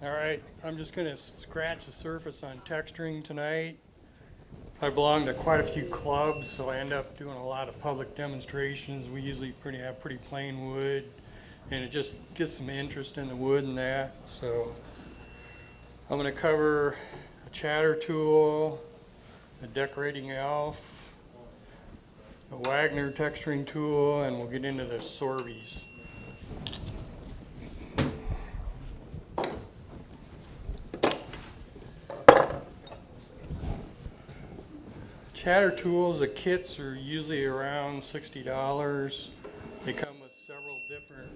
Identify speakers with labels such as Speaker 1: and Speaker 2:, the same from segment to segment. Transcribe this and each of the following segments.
Speaker 1: All right, I'm just going to scratch the surface on texturing tonight. I belong to quite a few clubs, so I end up doing a lot of public demonstrations. We usually have pretty plain wood, and it just gets some interest in the wood and that. So I'm going to cover a chatter tool, a decorating elf, a Wagner texturing tool, and we'll get into the Sorbys. Chatter tools, the kits are usually around $60. They come with several different,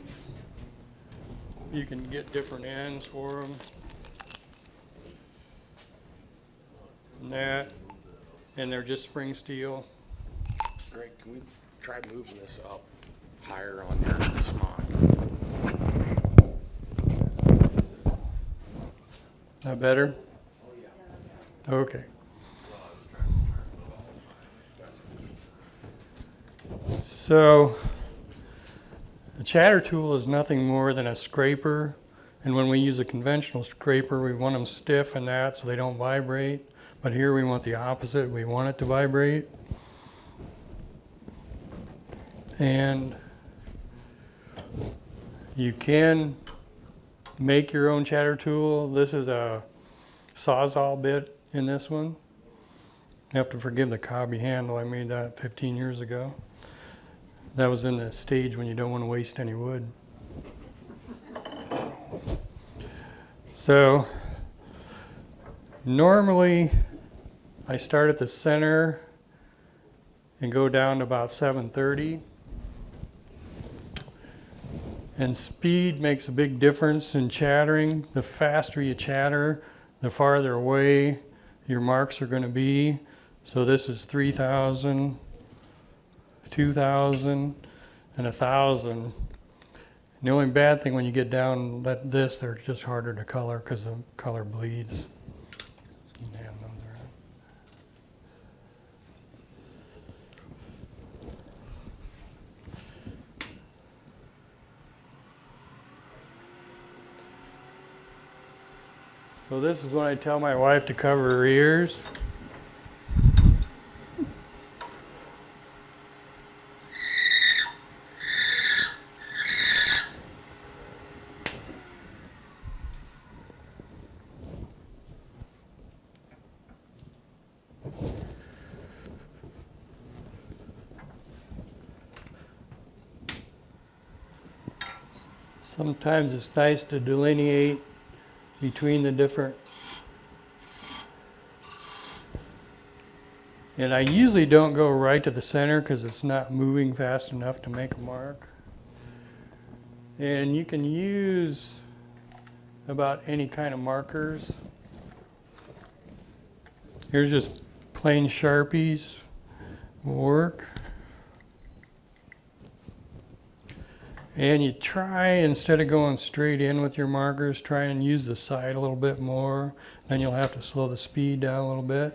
Speaker 1: you can get different ends for them. And they're just spring steel.
Speaker 2: Greg, can we try moving this up higher on your smock?
Speaker 1: That better? Okay. So a chatter tool is nothing more than a scraper, and when we use a conventional scraper, we want them stiff and that so they don't vibrate. But here we want the opposite. We want it to vibrate. And you can make your own chatter tool. This is a Sawzall bit in this one. You have to forgive the cobby handle. I made that 15 years ago. That was in the stage when you don't want to waste any wood. So normally I start at the center and go down to about 730. And speed makes a big difference in chattering. The faster you chatter, the farther away your marks are going to be. So this is 3,000, 2,000, and 1,000. The only bad thing when you get down like this, they're just harder to color because the color bleeds. You can hand those around. So this is when I tell my wife to cover her ears. Sometimes it's nice to delineate between the different. And I usually don't go right to the center because it's not moving fast enough to make a mark. And you can use about any kind of markers. Here's just plain Sharpies will work. And you try, instead of going straight in with your markers, try and use the side a little bit more. Then you'll have to slow the speed down a little bit.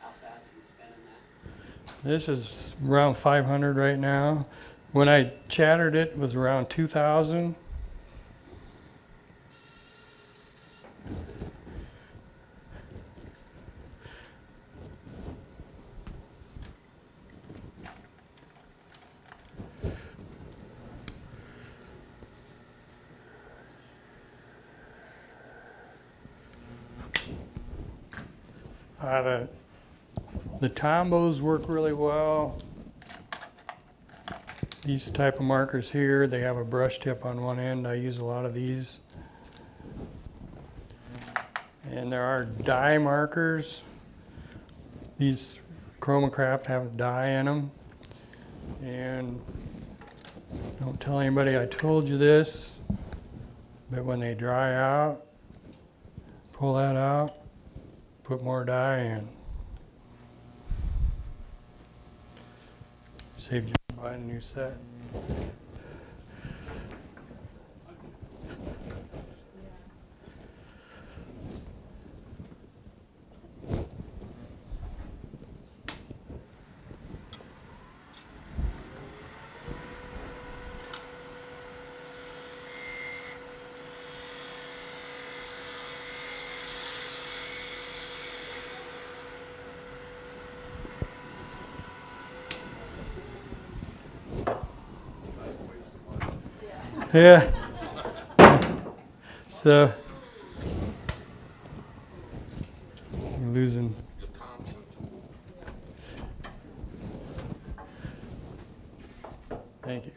Speaker 3: How fast are you spinning that?
Speaker 1: This is around 500 right now. When I chattered it, it was around 2,000. The Tombos work really well. These type of markers here, they have a brush tip on one end. I use a lot of these. And there are dye markers. These Chromacraft have a dye in them. And don't tell anybody I told you this, but when they dry out, pull that out, put more dye in. Saved you from buying a new set. Yeah. So, you're losing.
Speaker 2: The Thompson tool.
Speaker 1: Thank you.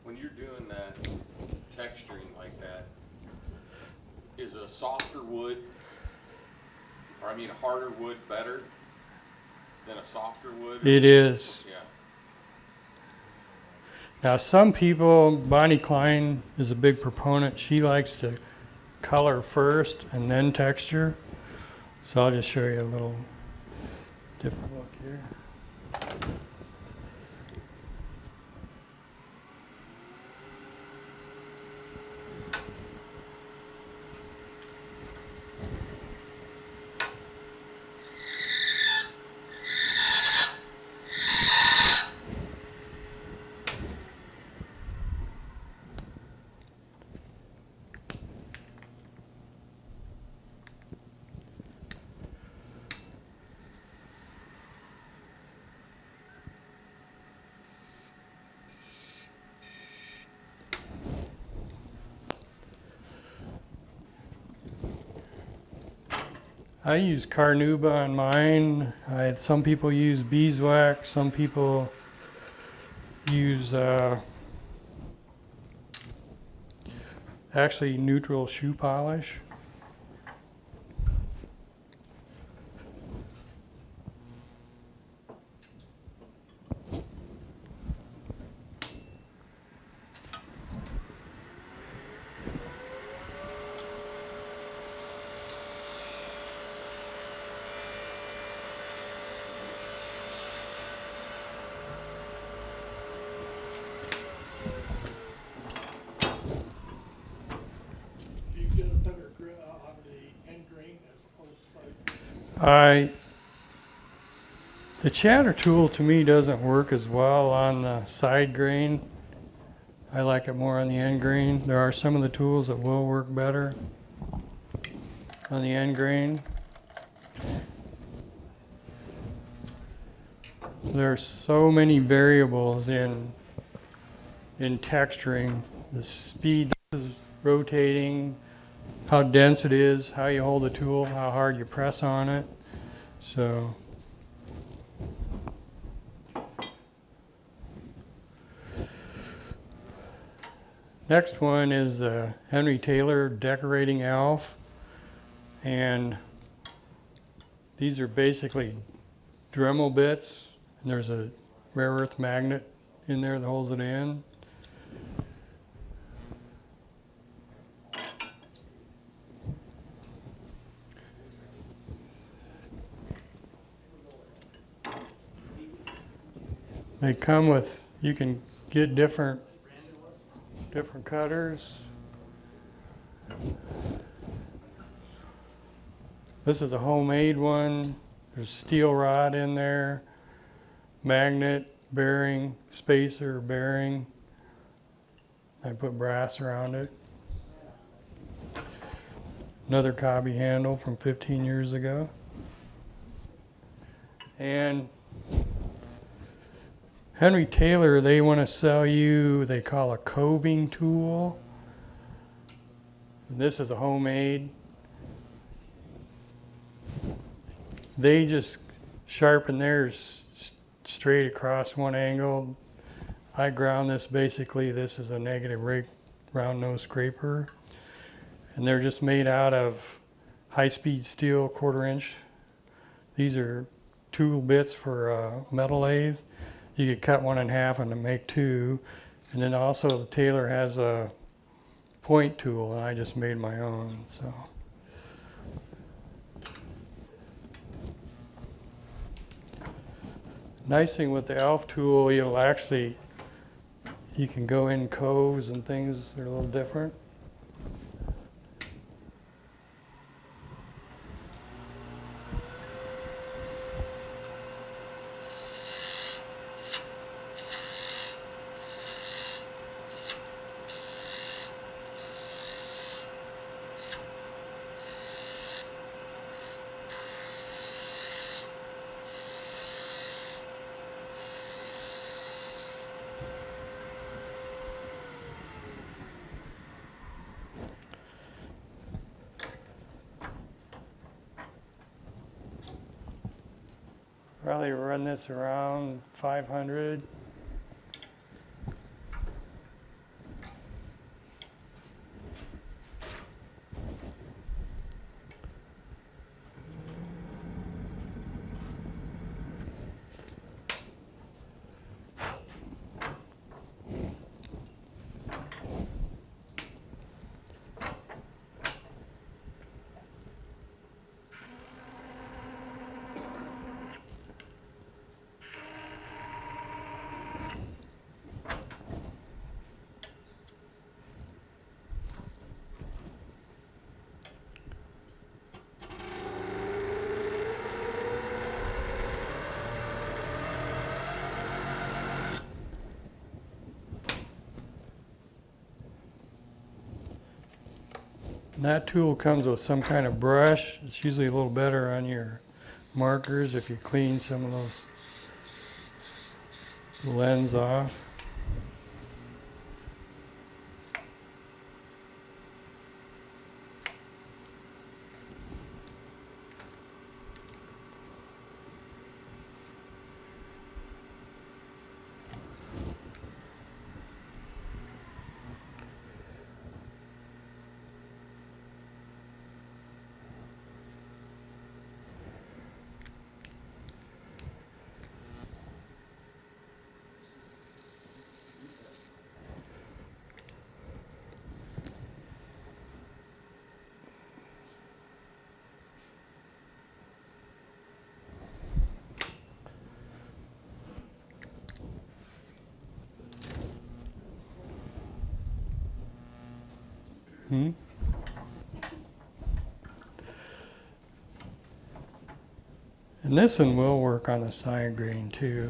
Speaker 2: When you're doing that texturing like that, is a softer wood, or I mean a harder wood better than a softer wood?
Speaker 1: It is.
Speaker 2: Yeah.
Speaker 1: Now, some people, Bonnie Klein is a big proponent. She likes to color first and then texture. So I'll just show you a little different look here. I use Carnauba on mine. Some people use beeswax. Some people use actually neutral shoe polish.
Speaker 4: Do you get a better grip on the end grain as opposed to
Speaker 1: The chatter tool to me doesn't work as well on the side grain. I like it more on the end grain. There are some of the tools that will work better on the end grain. There are so many variables in texturing. The speed this is rotating, how dense it is, how you hold the tool, how hard you press on it. So next one is the Henry Taylor Decorating Elf, and these are basically Dremel bits, and there's a rare earth magnet in there that holds it in. They come with, you can get different cutters. This is a homemade one. There's steel rod in there, magnet, bearing, spacer, bearing. I put brass around it. Another cobby handle from 15 years ago. And Henry Taylor, they want to sell you, they call a coving tool. This is a homemade. They just sharpen theirs straight across one angle. I ground this basically, this is a negative rake round nose scraper. And they're just made out of high-speed steel 1/4 inch. These are tool bits for a metal lathe. You could cut one in half and make two. And then also the Taylor has a point tool, and I just made my own. So. Nice thing with the Elf tool, you'll actually, you can go in coves and things that are a little different. probably run this around 500. And that tool comes with some kind of brush. It's usually a little better on your markers if you clean some of those lens off. Hmm? And this one will work on the side grain too.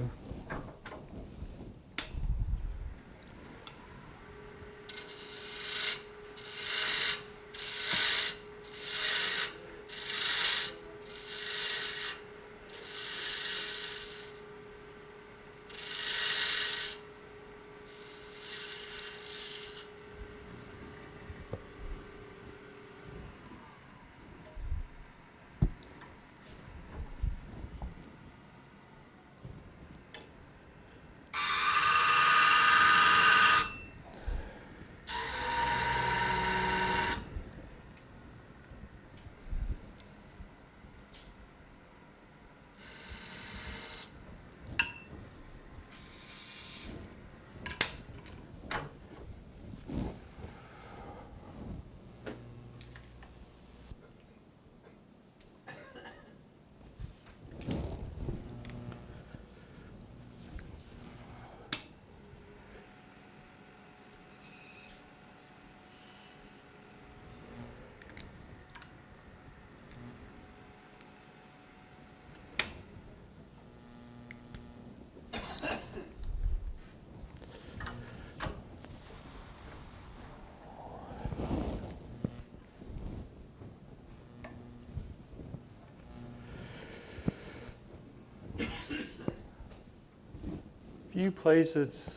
Speaker 1: Few places,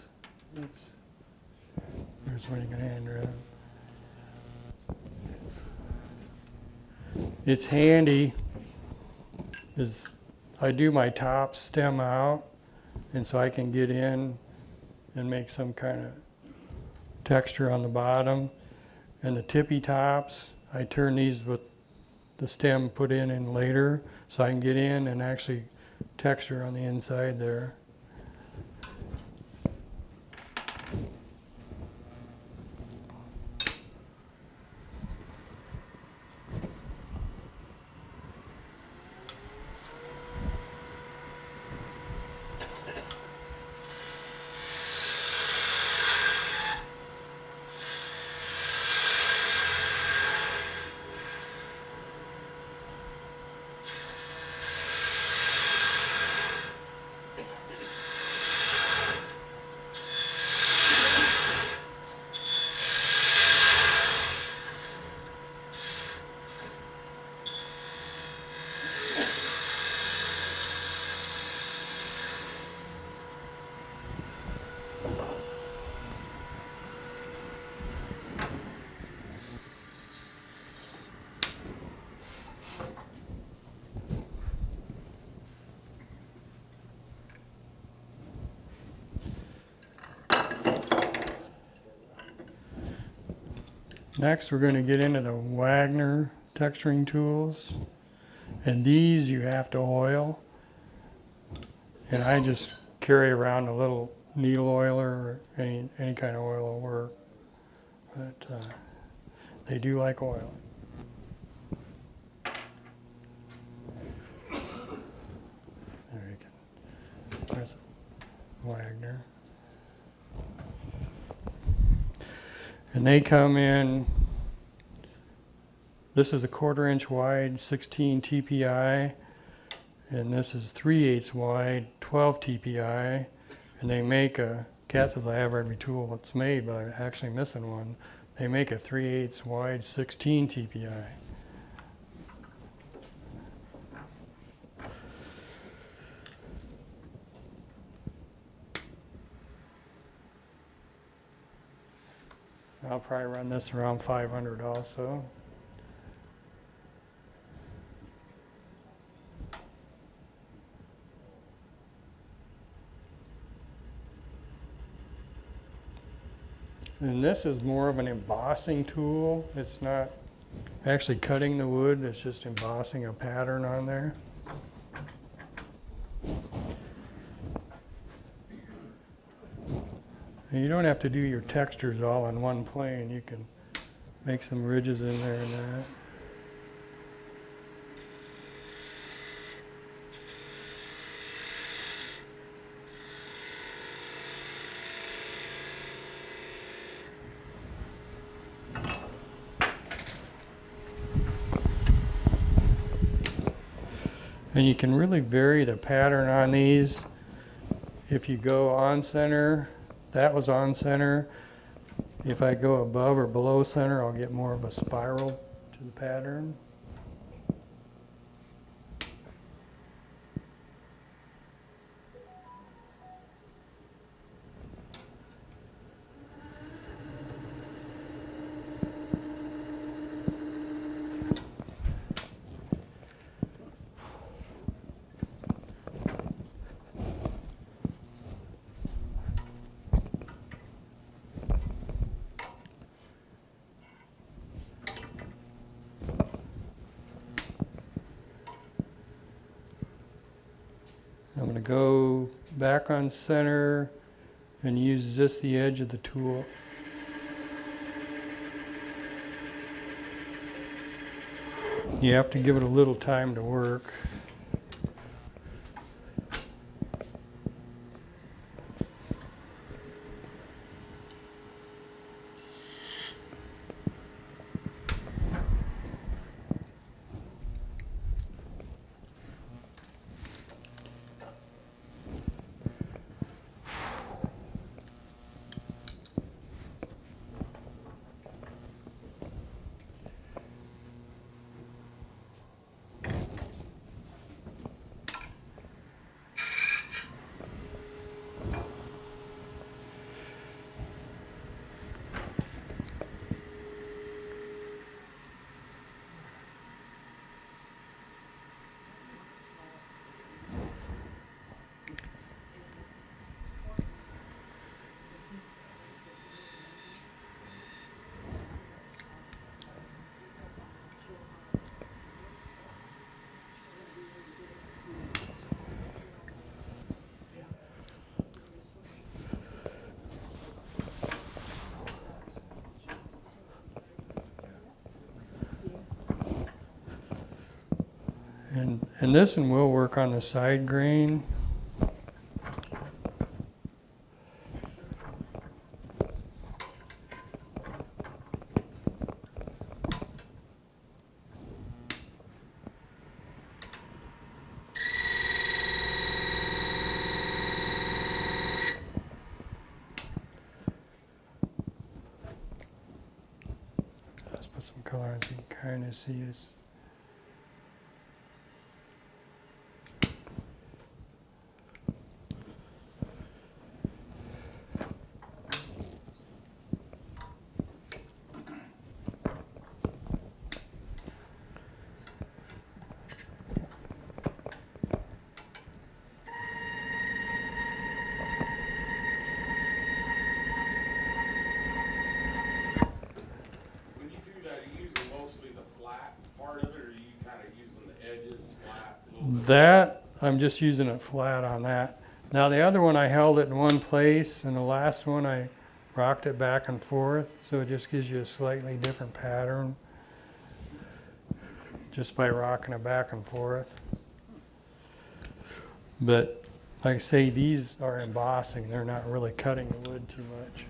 Speaker 1: here's one you can hand around. It's handy is I do my top stem out, and so I can get in and make some kind of texture on the bottom. And the tippy tops, I turn these with the stem put in later, so I can get in and actually texture on the inside there. Next, we're going to get into the Wagner texturing tools. And these you have to oil. And I just carry around a little needle oiler, or any kind of oil will work. But they do like oil. There you go. There's Wagner. And they come in, this is a 1/4 inch wide, 16 TPI, and this is 3/8 wide, 12 TPI. And they make a, Cat says I have every tool that's made, but I'm actually missing one. They make a 3/8 wide, 16 TPI. I'll probably run this around 500 also. And this is more of an embossing tool. It's not actually cutting the wood, it's just embossing a pattern on there. And you don't have to do your textures all on one plane. You can make some ridges in there and that. And you can really vary the pattern on these. If you go on center, that was on center. If I go above or below center, I'll get more of a spiral to the pattern. I'm going to go back on center and use just the edge of the tool. You have to give it a little time to work. And this one will work on the side grain. Let's put some color on so you can kind of see it.
Speaker 2: When mostly the flat part of it, or are you kind of using the edges flat a little bit?
Speaker 1: That, I'm just using it flat on that. Now the other one I held it in one place, and the last one I rocked it back and forth, so it just gives you a slightly different pattern just by rocking it back and forth. But like I say, these are embossing. They're not really cutting the wood too much.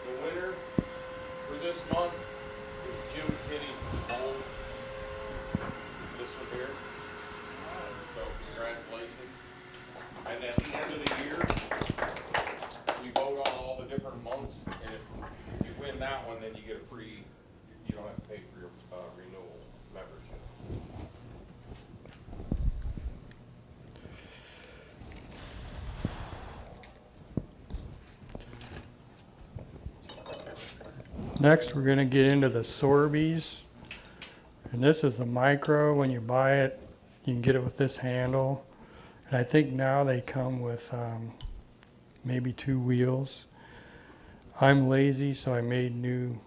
Speaker 2: The winner for this month is Jim Kinney Gold. This one here. So congratulations. And at the end of the year, we vote on all the different months, and if you win that one, then you get a free, you don't have to pay for your renewal membership.
Speaker 1: Next, we're going to get into the Sorbys. And this is the micro. When you buy it, you can get it with this handle. And I think now they come with maybe 2 wheels. I'm lazy, so I made new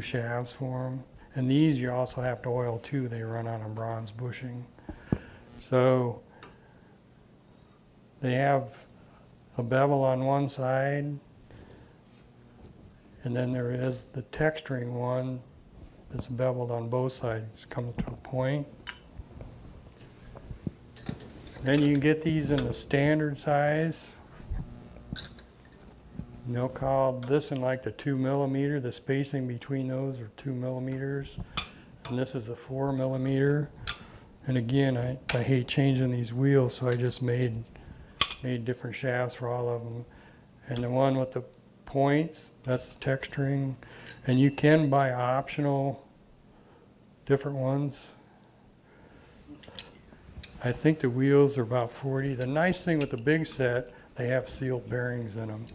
Speaker 1: shafts for them. And these you also have to oil too. They run on a bronze bushing. So they have a bevel on one side, and then there is the texturing one that's beveled on both sides. It comes to a point. Then you can get these in the standard size. And they'll call this in like the 2 millimeter. The spacing between those are 2 millimeters. And this is a 4 millimeter. And again, I hate changing these wheels, so I just made different shafts for all of them. And the one with the points, that's the texturing. And you can buy optional different ones. I think the wheels are about 40. The nice thing with the big set, they have sealed bearings in them.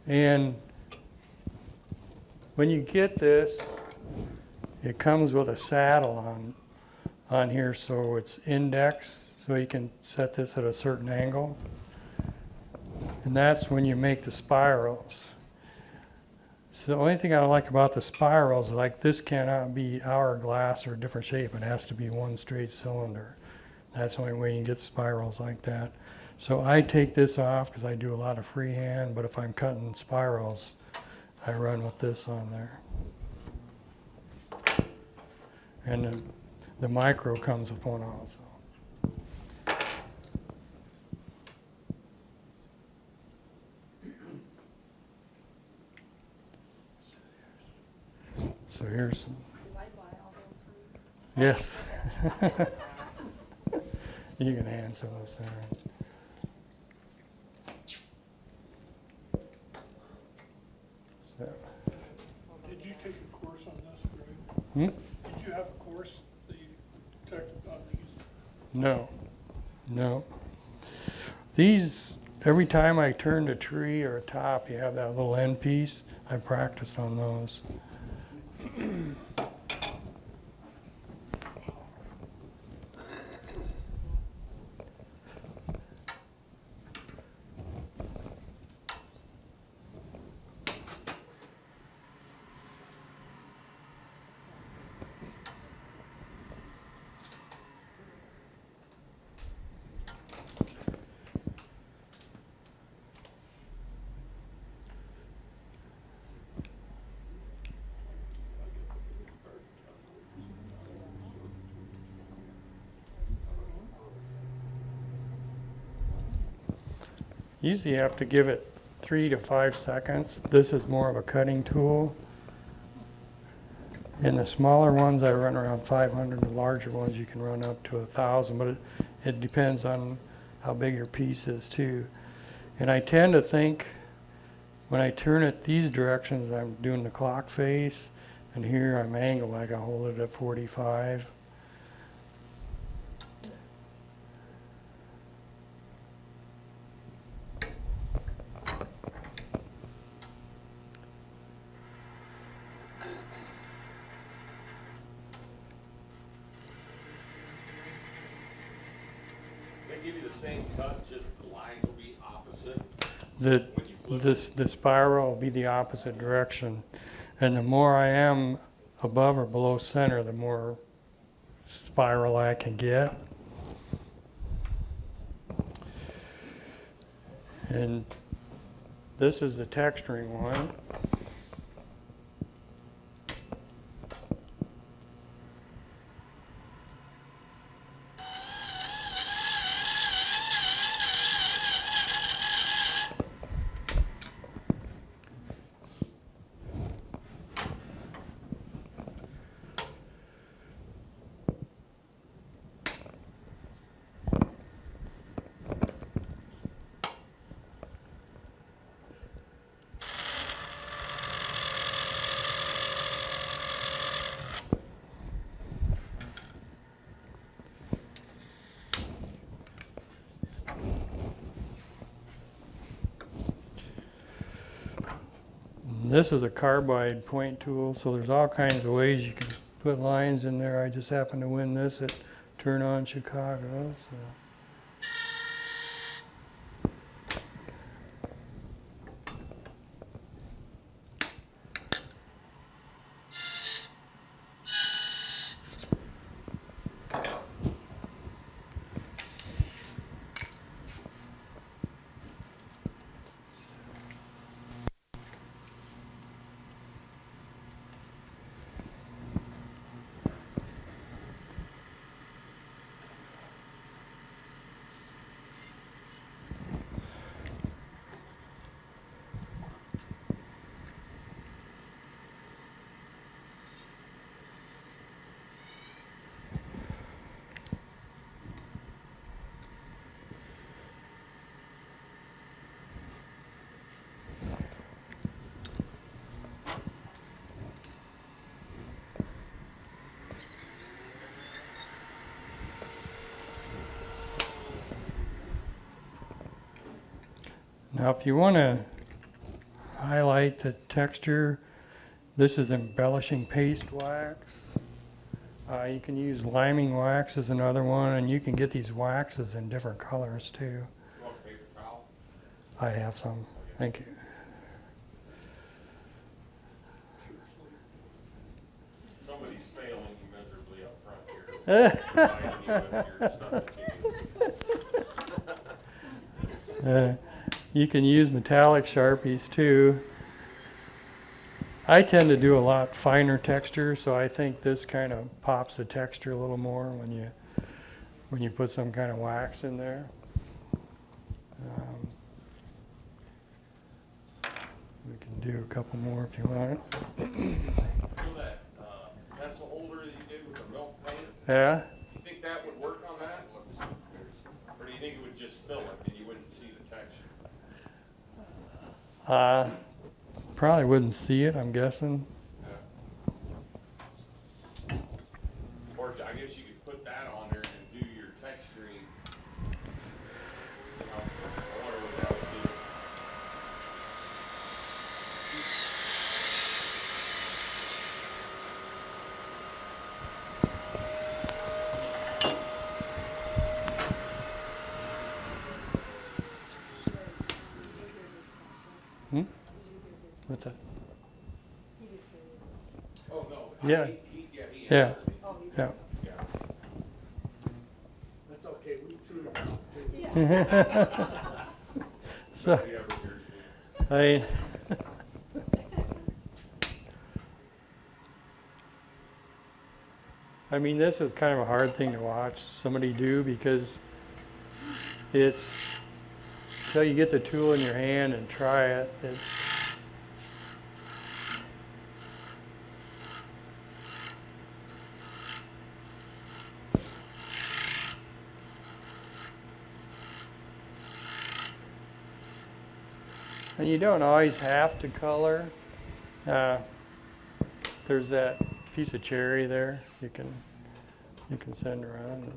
Speaker 1: And when you get this, it comes with a saddle on here, so it's indexed, so you can set this at a certain angle. And that's when you make the spirals. So the only thing I like about the spirals, like this cannot be hourglass or a different shape. It has to be one straight cylinder. That's the only way you can get spirals like that. So I take this off because I do a lot of freehand, but if I'm cutting spirals, I run with this on there. And the micro comes with one also. So here's,
Speaker 5: Did I buy all those for you?
Speaker 1: yes. You can answer this there. So,
Speaker 4: Did you take a course on this, Greg?
Speaker 1: hmm?
Speaker 4: Did you have a course that you took on these?
Speaker 1: No, no. These, every time I turned a tree or a top, you have that little end piece. I practiced on those. Usually you have to give it 3 to 5 seconds. This is more of a cutting tool. And the smaller ones I run around 500. The larger ones you can run up to 1,000, but it depends on how big your piece is too. And I tend to think when I turn it these directions, I'm doing the clock face, and here I'm angled like I hold it at 45.
Speaker 2: They give you the same cut, just the lines will be opposite
Speaker 1: The,
Speaker 2: when you flip it.
Speaker 1: the spiral will be the opposite direction. And the more I am above or below center, the more spiral I can get. And this is the texturing one. This is a carbide point tool, so there's all kinds of ways you can put lines in there. I just happened to win this at Turn On Chicago. So. Now if you want to highlight the texture, this is embellishing paste wax. You can use liming wax as another one, and you can get these waxes in different colors too.
Speaker 2: You want a paper towel?
Speaker 1: I have some. Thank you.
Speaker 2: Somebody's failing you miserably up front here. Providing you with your stuff that you need.
Speaker 1: You can use metallic Sharpies too. I tend to do a lot finer texture, so I think this kind of pops the texture a little more when you put some kind of wax in there. We can do a couple more if you want.
Speaker 2: You know that pencil holder that you did with the milk paint?
Speaker 1: Yeah?
Speaker 2: You think that would work on that? Or do you think it would just fill it and you wouldn't see the texture?
Speaker 1: Probably wouldn't see it, I'm guessing.
Speaker 2: Or I guess you could put that on there and do your texturing. I wonder what that would do.
Speaker 1: What's that?
Speaker 2: Oh, no.
Speaker 1: Yeah.
Speaker 2: He
Speaker 1: Yeah.
Speaker 2: answered me.
Speaker 1: Yeah.
Speaker 2: Yeah.
Speaker 4: That's okay, we threw it out too.
Speaker 1: So,
Speaker 2: Nobody ever hears me.
Speaker 1: I I mean, this is kind of a hard thing to watch somebody do because it's until you get the tool in your hand and try it. And you don't always have to color. There's that piece of cherry there you can send around.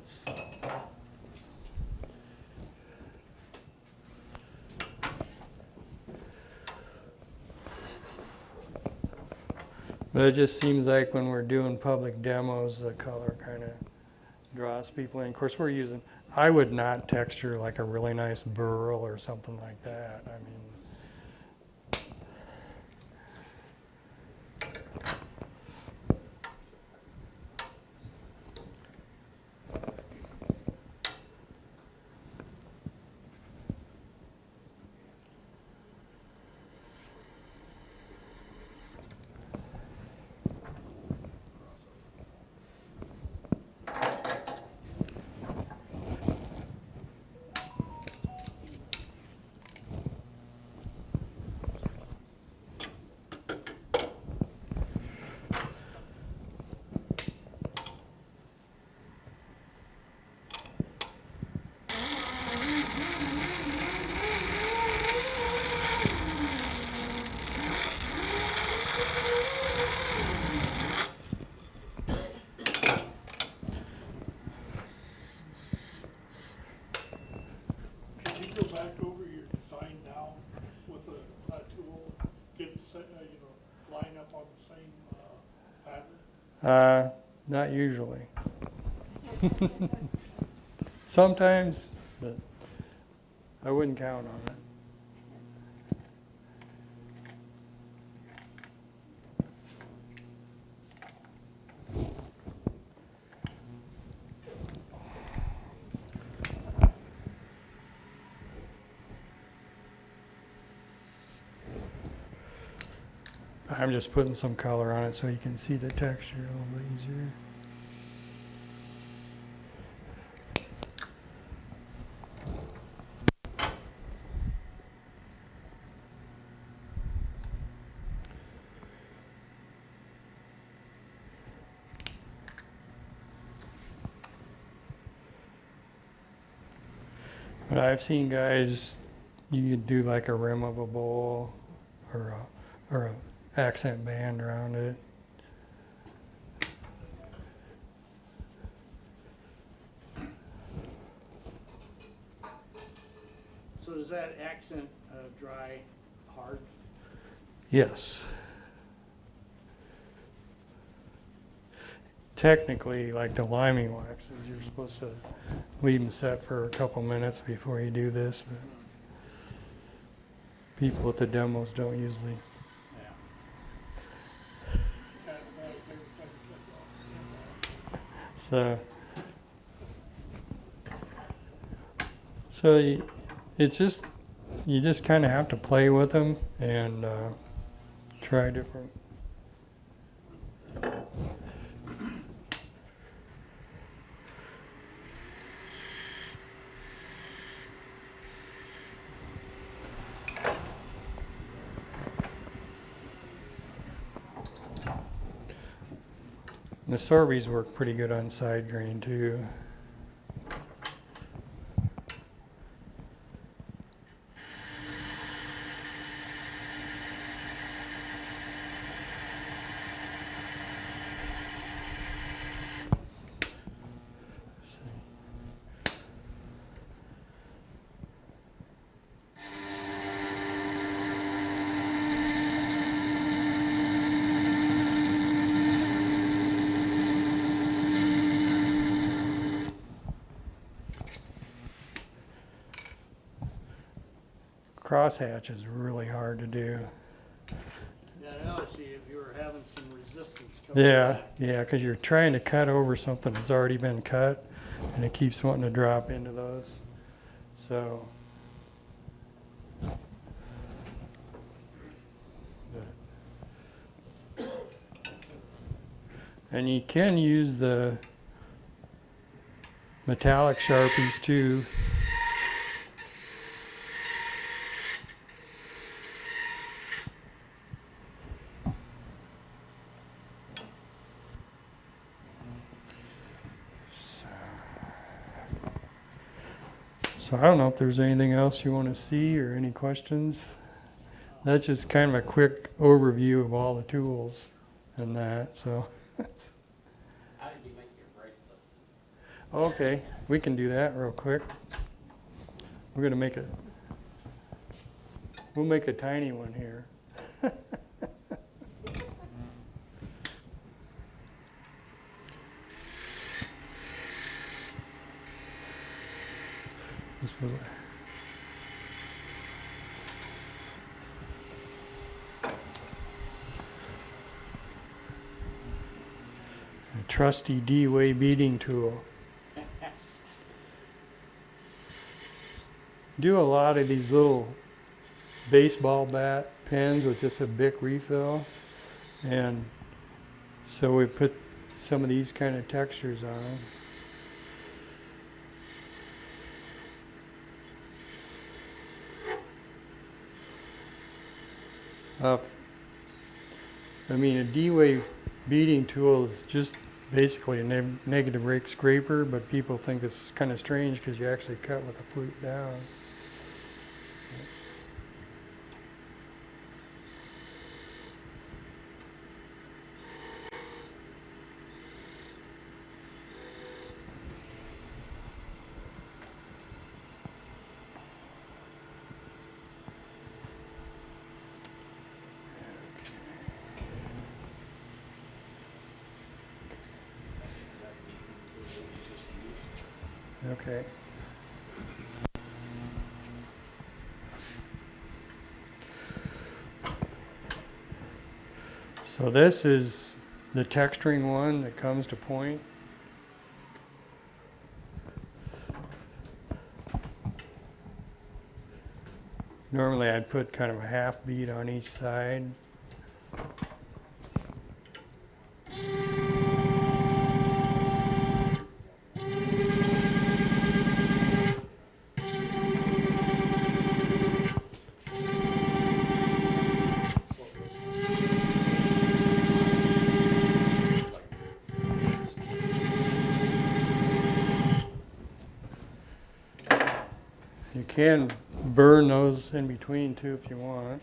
Speaker 1: But it just seems like when we're doing public demos, the color kind of draws people in. Of course, I would not texture like a really nice burl or something like that. I mean,
Speaker 4: Can you go back over your design now with a tool, line up on the same, pattern?
Speaker 1: not usually. Sometimes, but I wouldn't count on it. I'm just putting some color on it so you can see the texture a little bit easier. But I've seen guys, you could do like a rim of a bowl or a accent band around it.
Speaker 6: So does that accent dry hard?
Speaker 1: Yes. Technically, like the liming waxes, you're supposed to leave them set for a couple minutes before you do this, but people at the demos don't usually. So you just kind of have to play with them and try different. The Sorbys work pretty good on side grain too. Crosshatch is really hard to do.
Speaker 6: Yeah, I noticed if you were having some resistance coming
Speaker 1: Yeah,
Speaker 6: back.
Speaker 1: yeah, because you're trying to cut over something that's already been cut, and it keeps wanting to drop into those. So, and you can use the metallic Sharpies too. So I don't know if there's anything else you want to see or any questions. that's just kind of a quick overview of all the tools and that, so.
Speaker 3: How did you make your bracelet?
Speaker 1: Okay, we can do that real quick. We're gonna make we'll make a tiny one here. This was a trusty D-way beading tool. Do a lot of these little baseball bat pens with just a Bic refill, and so we put some of these kind of textures on. I mean, a D-way beading tool is just basically a negative rake scraper, but people think it's kind of strange because you actually cut with a flute down. Okay. So this is the texturing one that comes to point. Normally I'd put kind of a half bead on each side. You can burn those in between too if you want.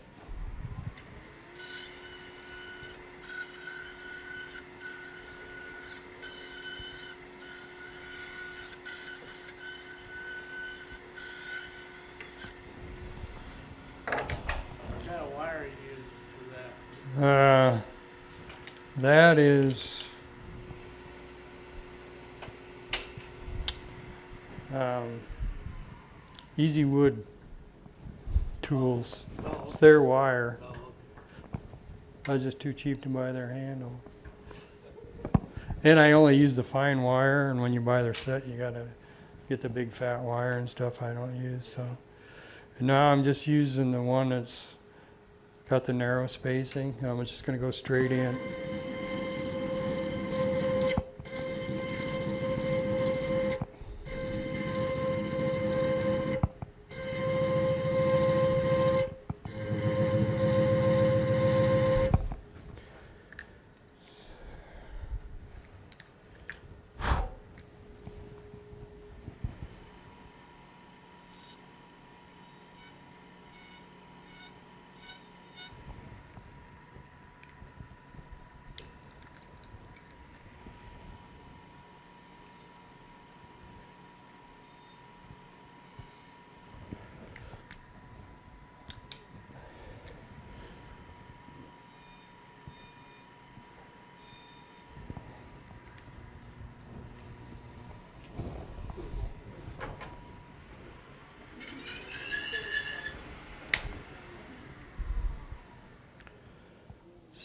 Speaker 6: What kind of wire you use for that?
Speaker 1: That is Easy Wood Tools.
Speaker 6: Oh,
Speaker 1: It's their wire.
Speaker 6: oh,
Speaker 1: I was just too cheap to buy their handle. And I only use the fine wire, and when you buy their set, you gotta get the big fat wire and stuff I don't use, so. And now I'm just using the one that's got the narrow spacing. I'm just gonna go straight in.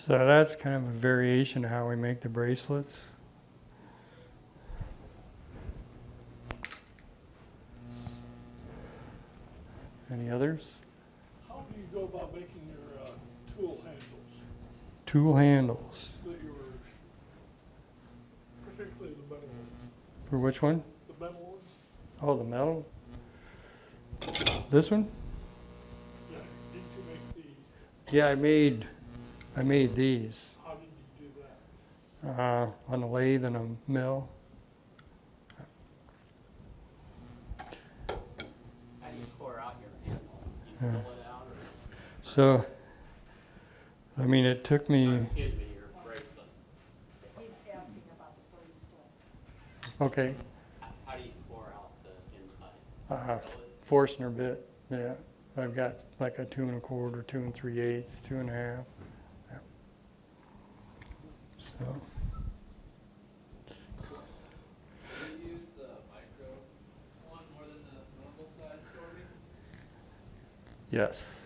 Speaker 1: So that's kind of a variation of how we make the bracelets. Any others?
Speaker 4: How do you go about making your tool handles
Speaker 1: Tool handles.
Speaker 4: that you were, particularly the metal ones?
Speaker 1: For which one?
Speaker 4: The metal ones?
Speaker 1: Oh, the metal? This one?
Speaker 4: Yeah, did you make the,
Speaker 1: Yeah, I made these
Speaker 4: how did you do that?
Speaker 1: on a lathe and a mill.
Speaker 3: How do you core out your handle? You
Speaker 1: Yeah.
Speaker 3: pull it out or?
Speaker 1: So I mean, it took me,
Speaker 3: Excuse me, your bracelet.
Speaker 5: He's asking about the bracelet.
Speaker 1: okay,
Speaker 3: How do you pour out the inside?
Speaker 1: Forstner bit, yeah. I've got like a 2 1/4, 2 3/8, 2 1/2. Yeah. So,
Speaker 7: Do you use the micro one more than the normal size Sorby?
Speaker 1: yes.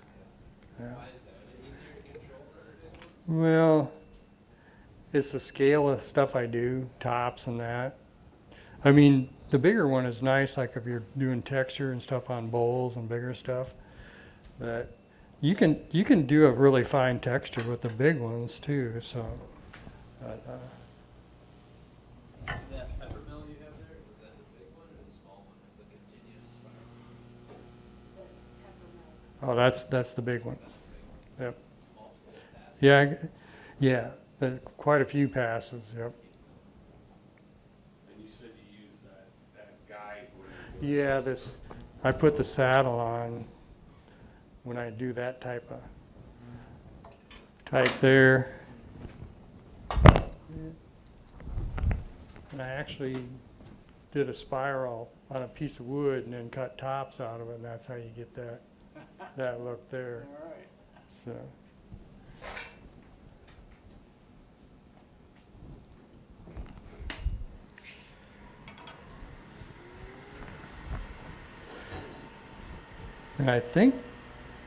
Speaker 1: Yeah.
Speaker 7: Why is that? Is it easier to control than the big one?
Speaker 1: Well, it's the scale of stuff I do, tops and that. I mean, the bigger one is nice, like if you're doing texture and stuff on bowls and bigger stuff. But you can do a really fine texture with the big ones too. So, but,
Speaker 7: That pepper mill you have there, was that the big one or the small one? The continuous spiral?
Speaker 1: oh, that's the big one. Yep.
Speaker 7: Multiple passes?
Speaker 1: Yeah, yeah. Quite a few passes. Yep.
Speaker 2: And you said you use that guide where you
Speaker 1: Yeah, this. I put the saddle on when I do that type there. And I actually did a spiral on a piece of wood and then cut tops out of it, and that's how you get that look there.
Speaker 6: All right.
Speaker 1: So. And I think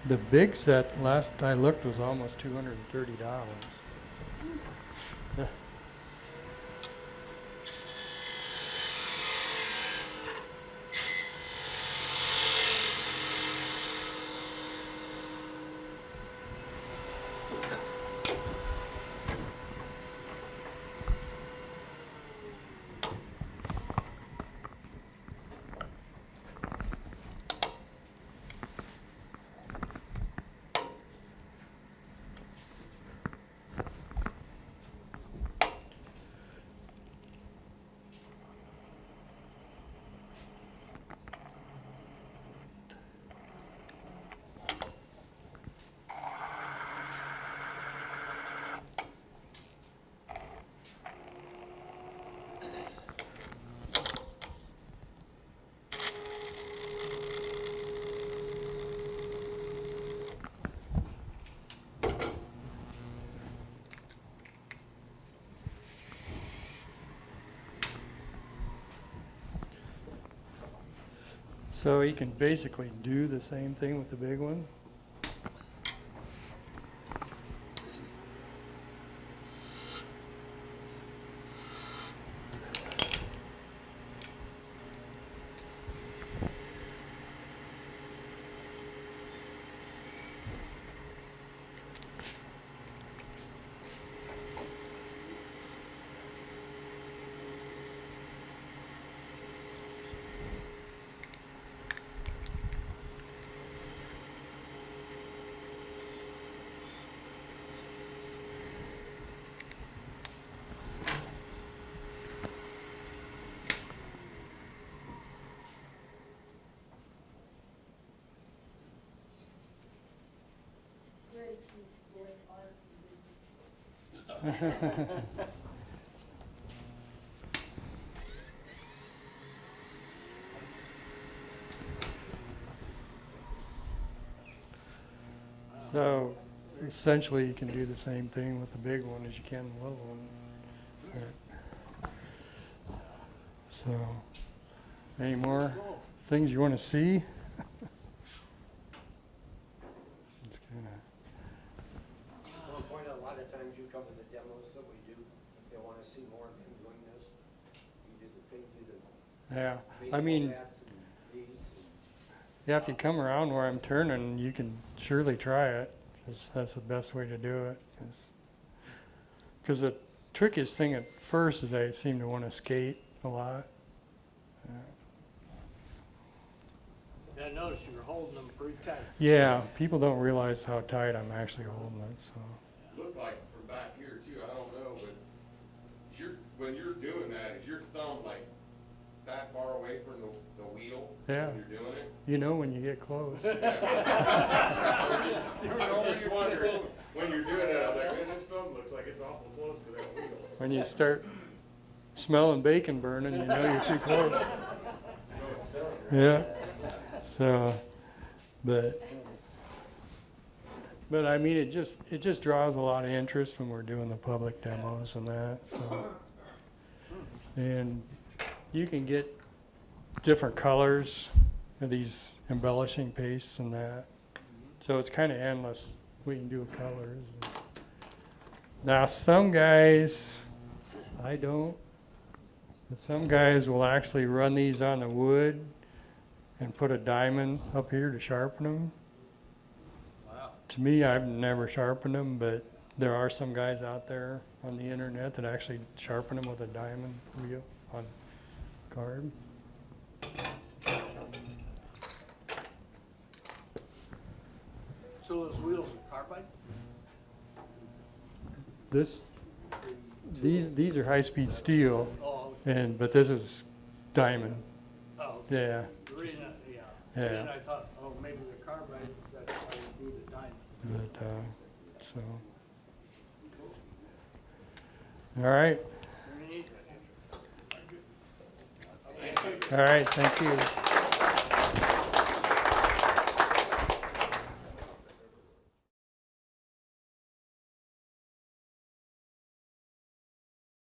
Speaker 1: the big set, last I looked, was almost $230. So you can basically do the same thing with the big one.
Speaker 5: Greg keeps very art and business.
Speaker 1: So essentially you can do the same thing with the big one as you can the little one. So, any more things you want to see? It's kinda,
Speaker 8: I want to point out, a lot of times you come to the demos that we do, if they want to see more of them doing this, you do the
Speaker 1: yeah, I
Speaker 8: baseball
Speaker 1: mean,
Speaker 8: bats and these and
Speaker 1: yeah, if you come around where I'm turning, you can surely try it, 'cause that's the best way to do it. 'Cause the trickiest thing at first is they seem to want to skate a lot.
Speaker 6: I noticed you were holding them pretty tight.
Speaker 1: Yeah, people don't realize how tight I'm actually holding it, so.
Speaker 2: look like from back here too, I don't know, but when you're doing that, is your thumb like that far away from the wheel
Speaker 1: Yeah.
Speaker 2: when you're doing it?
Speaker 1: You know when you get close.
Speaker 2: I was just wondering, when you're doing it, I was like, man, this thumb looks like it's awful close to that wheel.
Speaker 1: When you start smelling bacon burning, you know you're too close.
Speaker 2: You know it's done, right?
Speaker 1: Yeah. So, but I mean, it just draws a lot of interest when we're doing the public demos and that, so. And you can get different colors of these embellishing pastes and that. So it's kind of endless. We can do colors. Now, some guys, I don't, but some guys will actually run these on the wood and put a diamond up here to sharpen them.
Speaker 6: Wow.
Speaker 1: To me, I've never sharpened them, but there are some guys out there on the internet that actually sharpen them with a diamond wheel on card.
Speaker 6: So those wheels are carbide?
Speaker 1: These are high-speed steel,
Speaker 6: Oh,
Speaker 1: but this is diamond.
Speaker 6: oh,
Speaker 1: Yeah,
Speaker 6: the reason, yeah.
Speaker 1: Yeah.
Speaker 6: And I thought, oh, maybe the carbide, that's why you do the diamond.
Speaker 1: but so. All right.
Speaker 6: Very neat.
Speaker 1: All right. Thank you.